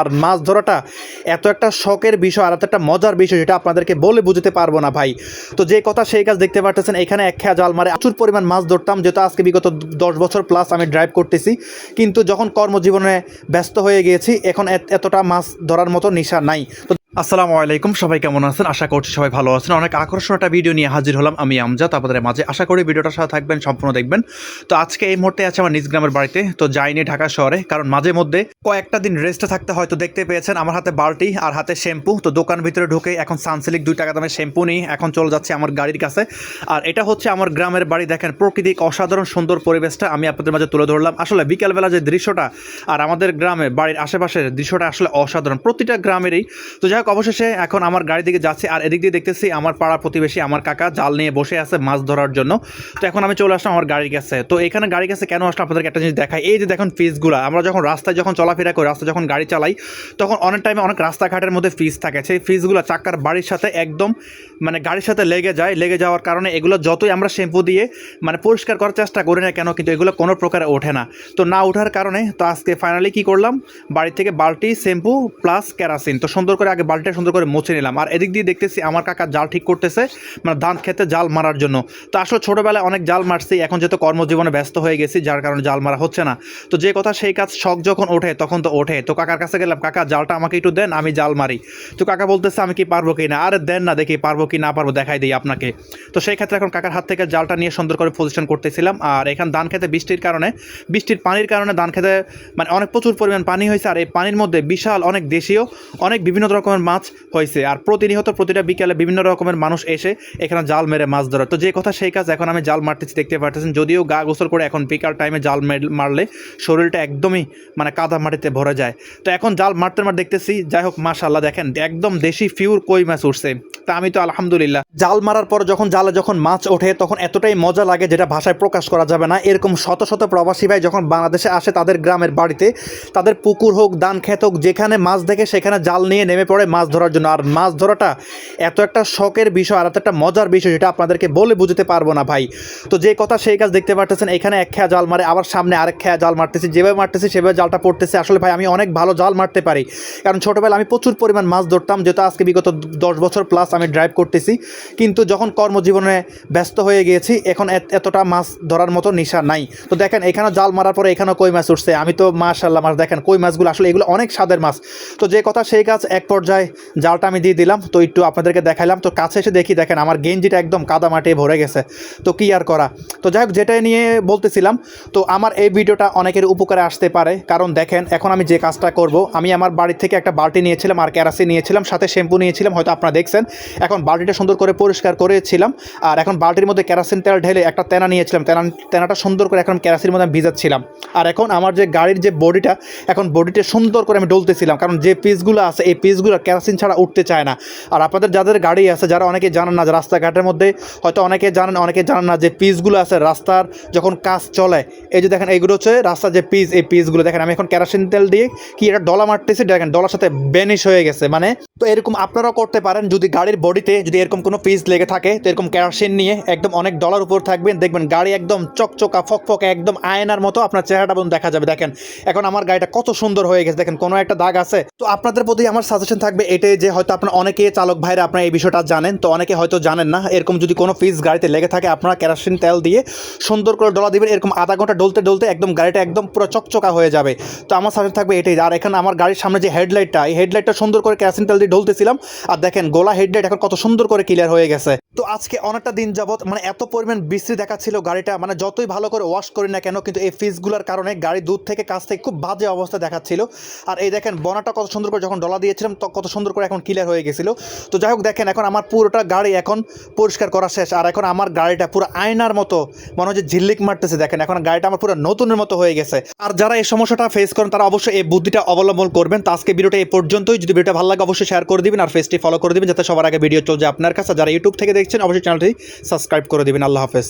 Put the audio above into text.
আর মাছ ধরাটা এত একটা শখের বিষয় আর এত একটা মজার বিষয় যেটা আপনাদেরকে বলে বুঝতে পারবো না ভাই। তো যে কথা সেই কাজ দেখতে পারতেছেন, এখানে এক খেয়া জাল মারে প্রচুর পরিমাণ মাছ ধরতাম, যেহেতু আজকে বিগত 10 বছর প্লাস আমি ড্রাইভ করতেছি। কিন্তু যখন কর্মজীবনে ব্যস্ত হয়ে গিয়েছি, এখন এতটা মাছ ধরার মতো নেশা নাই। তো আসসালামু আলাইকুম, সবাই কেমন আছেন? আশা করছি সবাই ভালো আছেন। অনেক আকর্ষণ একটা ভিডিও নিয়ে হাজির হলাম আমি আমজাদ আপনাদের মাঝে। আশা করি ভিডিওটার সাথে থাকবেন, সম্পূর্ণ দেখবেন। তো আজকে এই মুহূর্তে আছে আমার নিজ গ্রামের বাড়িতে, তো যাইনি ঢাকা শহরে, কারণ মাঝে মধ্যে কয়েকটা দিন রেস্টে থাকতে হয়তো দেখতে পেয়েছেন আমার হাতে বালতি আর হাতে শ্যাম্পু। তো দোকান ভিতরে ঢুকে এখন সানসিল্ক 2 টাকা দামের শ্যাম্পু নিয়ে এখন চলে যাচ্ছে আমার গাড়ির কাছে। আর এটা হচ্ছে আমার গ্রামের বাড়ি। দেখেন প্রাকৃতিক অসাধারণ সুন্দর পরিবেশটা আমি আপনাদের মাঝে তুলে ধরলাম। আসলে বিকালবেলা যে দৃশ্যটা আর আমাদের গ্রামে বাড়ির আশেপাশের দৃশ্যটা আসলে অসাধারণ, প্রতিটা গ্রামেরই। তো যাই হোক, অবশেষে এখন আমার গাড়ির দিকে যাচ্ছে, আর এদিক দিয়ে দেখতেছি আমার পাড়া প্রতিবেশী আমার কাকা জাল নিয়ে বসে আছে মাছ ধরার জন্য। তো এখন আমি চলে আসলাম আমার গাড়ির কাছে। তো এখানে গাড়ির কাছে কেন আসলে আপনাদেরকে একটা জিনিস দেখাই। এই যে দেখুন ফিসগুলো, আমরা যখন রাস্তায় যখন চলাফেরা করি, রাস্তায় যখন গাড়ি চালাই, তখন অনেক টাইমে অনেক রাস্তাঘাটের মধ্যে ফিস থাকে। সেই ফিসগুলো চাকার বাড়ির সাথে একদম গাড়ির সাথে লেগে যায়। লেগে যাওয়ার কারণে এগুলো যতই আমরা শ্যাম্পু দিয়ে পরিষ্কার করার চেষ্টা করি না কেন, কিন্তু এগুলো কোনো প্রকারে ওঠে না। তো না ওঠার কারণে তো আজকে ফাইনালি কী করলাম, বাড়ি থেকে বালতি, শ্যাম্পু প্লাস কেরাসিন, তো সুন্দর করে আগে বালতিটা সুন্দর করে মুছে নিলাম। আর এদিক দিয়ে দেখতেছি আমার কাকা জাল ঠিক করতেছে, ধান খেতে জাল মারার জন্য। তো আসলে ছোটোবেলায় অনেক জাল মারছি, এখন যেহেতু কর্মজীবনে ব্যস্ত হয়ে গেছি যার কারণে জাল মারা হচ্ছে না। তো যে কথা সেই কাজ, শখ যখন ওঠে তখন তো ওঠে। তো কাকার কাছে গেলাম, কাকা জালটা আমাকে একটু দেন, আমি জাল মারি। তো কাকা বলতেছে আমি কি পারবো কি না। আরে দেন না, দেখি পারবো কি না পারবো, দেখাই দিই আপনাকে। তো সেই ক্ষেত্রে এখন কাকার হাত থেকে জালটা নিয়ে সুন্দর করে পজিশন করতেছিলাম। আর এখানে ধান খেতে বৃষ্টির পানির কারণে ধান খেতে অনেক প্রচুর পরিমাণ পানি হয়েছে। আর এই পানির মধ্যে বিশাল অনেক দেশীয় অনেক বিভিন্ন রকমের মাছ হয়েছে। আর প্রতিনিয়ত প্রতিটা বিকেলে বিভিন্ন রকমের মানুষ এসে এখানে জাল মেরে মাছ ধরে। তো যে কথা সেই কাজ, এখন আমি জাল মারতেছি, দেখতে পারতেছেন। যদিও গা গোসল করে এখন বিকাল টাইমে জাল মারলে শরীরটা একদমই কাদা মাটিতে ভরে যায়। তো এখন জাল মারতে দেখতেছি, যাই হোক মাশাআল্লাহ দেখেন একদম দেশি পিওর কই মাছ উঠছে। তা আমি তো আলহামদুলিল্লাহ, জাল মারার পর যখন জালে যখন মাছ ওঠে তখন এতটাই মজা লাগে যেটা ভাষায় প্রকাশ করা যাবে না। এরকম শত শত প্রবাসী ভাই যখন বাংলাদেশে আসে তাদের গ্রামের বাড়িতে, তাদের পুকুর হোক, ধান খেত হোক, যেখানে মাছ দেখে সেখানে জাল নিয়ে নেমে পড়ে মাছ ধরার জন্য। আর মাছ ধরাটা এত একটা শখের বিষয় আর এত একটা মজার বিষয় যেটা আপনাদেরকে বলে বুঝতে পারবো না ভাই। তো যে কথা সেই কাজ দেখতে পারতেছেন, এখানে এক খেয়া জাল মারে, আবার সামনে আরেক খেয়া জাল মারতেছি। যেভাবে মারতেছি সেভাবে জালটা পড়তেছে। আসলে ভাই আমি অনেক ভালো জাল মারতে পারি, কারণ ছোটোবেলা আমি প্রচুর পরিমাণ মাছ ধরতাম, যেহেতু আজকে বিগত 10 বছর প্লাস আমি ড্রাইভ করতেছি। কিন্তু যখন কর্মজীবনে ব্যস্ত হয়ে গিয়েছি, এখন এতটা মাছ ধরার মতো নেশা নাই। তো দেখেন এখানে জাল মারার পরে এখানেও কই মাছ উঠছে। আমি তো মাশাআল্লাহ মাছ, দেখেন কই মাছগুলো আসলে এগুলো অনেক স্বাদের মাছ। তো যে কথা সেই কাজ, এক পর্যায়ে জালটা আমি দিয়ে দিলাম। তো একটু আপনাদেরকে দেখাইলাম। তো কাছে এসে দেখি, দেখেন আমার গেঞ্জিটা একদম কাদা মাটি ভরে গেছে। তো কি আর করা। তো যাই হোক, যেটা নিয়ে বলতেছিলাম, তো আমার এই ভিডিওটা অনেকের উপকারে আসতে পারে। কারণ দেখেন এখন আমি যে কাজটা করব, আমি আমার বাড়ি থেকে একটা বালতি নিয়েছিলাম আর কেরাসিন নিয়েছিলাম, সাথে শ্যাম্পু নিয়েছিলাম, হয়তো আপনারা দেখছেন। এখন বালতিটা সুন্দর করে পরিষ্কার করেছিলাম, আর এখন বালতির মধ্যে কেরাসিন তেল ঢেলে একটা তেনা নিয়েছিলাম, তেনাটা সুন্দর করে এখন কেরাসিনের মধ্যে আমি ভিজাচ্ছিলাম। আর এখন আমার যে গাড়ির যে বডিটা, এখন বডিটা সুন্দর করে আমি ডলতেছিলাম, কারণ যে পিসগুলো আছে এই পিসগুলো কেরাসিন ছাড়া উঠতে চায় না। আর আপনাদের যাদের গাড়ি আছে, যারা অনেকে জানেন না, যে রাস্তাঘাটের মধ্যে হয়তো অনেকে জানেন, অনেকে জানেন না যে পিসগুলো আছে রাস্তার যখন কাজ চলে, এই যে দেখেন এইগুলো হচ্ছে রাস্তার যে পিস, এই পিসগুলো দেখেন আমি এখন কেরাসিন তেল দিয়ে কি এটা ডলা মারতেছি, দেখেন ডলার সাথে বেনিশ হয়ে গেছে। তো এরকম আপনারাও করতে পারেন, যদি গাড়ির বডিতে যদি এরকম কোনো পিস লেগে থাকে, তো এরকম কেরাসিন নিয়ে একদম অনেক ডলার উপর থাকবেন, দেখবেন গাড়ি একদম চকচকা ফকফকে একদম আয়নার মতো আপনার চেহারাটা বন্ধু দেখা যাবে। দেখেন এখন আমার গাড়িটা কত সুন্দর হয়ে গেছে, দেখেন কোনো একটা দাগ আছে। তো আপনাদের প্রতি আমার সাজেশন থাকবে এটাই, যে হয়তো আপনার অনেকে চালক ভাইরা আপনারা এই বিষয়টা জানেন, তো অনেকে হয়তো জানেন না। এরকম যদি কোনো পিস গাড়িতে লেগে থাকে, আপনারা কেরাসিন তেল দিয়ে সুন্দর করে ডলা দিবেন, এরকম আধা ঘন্টা ডলতে ডলতে একদম গাড়িটা একদম পুরো চকচকা হয়ে যাবে। তো আমার সাজেশন থাকবে এটাই। আর এখানে আমার গাড়ির সামনে যে হেডলাইটটা, এই হেডলাইটটা সুন্দর করে কেরাসিন তেল দিয়ে ঢলতেছিলাম, আর দেখেন গোলা হেডলাইট এখন কত সুন্দর করে ক্লিয়ার হয়ে গেছে। তো আজকে অনেকটা দিন যাবত এত পরিমাণ বিশ্রী দেখাচ্ছিল গাড়িটা, যতই ভালো করে ওয়াশ করি না কেন, কিন্তু এই ফিসগুলোর কারণে গাড়ি দূর থেকে কাছ থেকে খুব বাজে অবস্থা দেখাচ্ছিল। আর এই দেখেন বনাটা কত সুন্দর করে যখন ডলা দিয়েছিলাম তো কত সুন্দর করে এখন ক্লিয়ার হয়ে গেছিলো। তো যাই হোক দেখেন এখন আমার পুরোটা গাড়ি এখন পরিষ্কার করা শেষ। আর এখন আমার গাড়িটা পুরো আয়নার মতো মনে হচ্ছে ঝিল্লিক মারতেছে। দেখেন এখন গাড়িটা আমার পুরো নতুনের মতো হয়ে গেছে। আর যারা এই সমস্যাটা ফেস করেন তারা অবশ্যই এই বুদ্ধিটা অবলম্বন করবেন। তো আজকে ভিডিওটা এই পর্যন্তই। যদি ভিডিওটা ভালো লাগে অবশ্যই শেয়ার করে দিবেন আর পেজটি ফলো করে দিবেন, যাতে সবার আগে ভিডিও চলে যায় আপনার কাছে। যারা ইউটিউব থেকে দেখছেন অবশ্যই চ্যানেলটি সাবস্ক্রাইব করে দিবেন। আল্লাহ হাফেজ।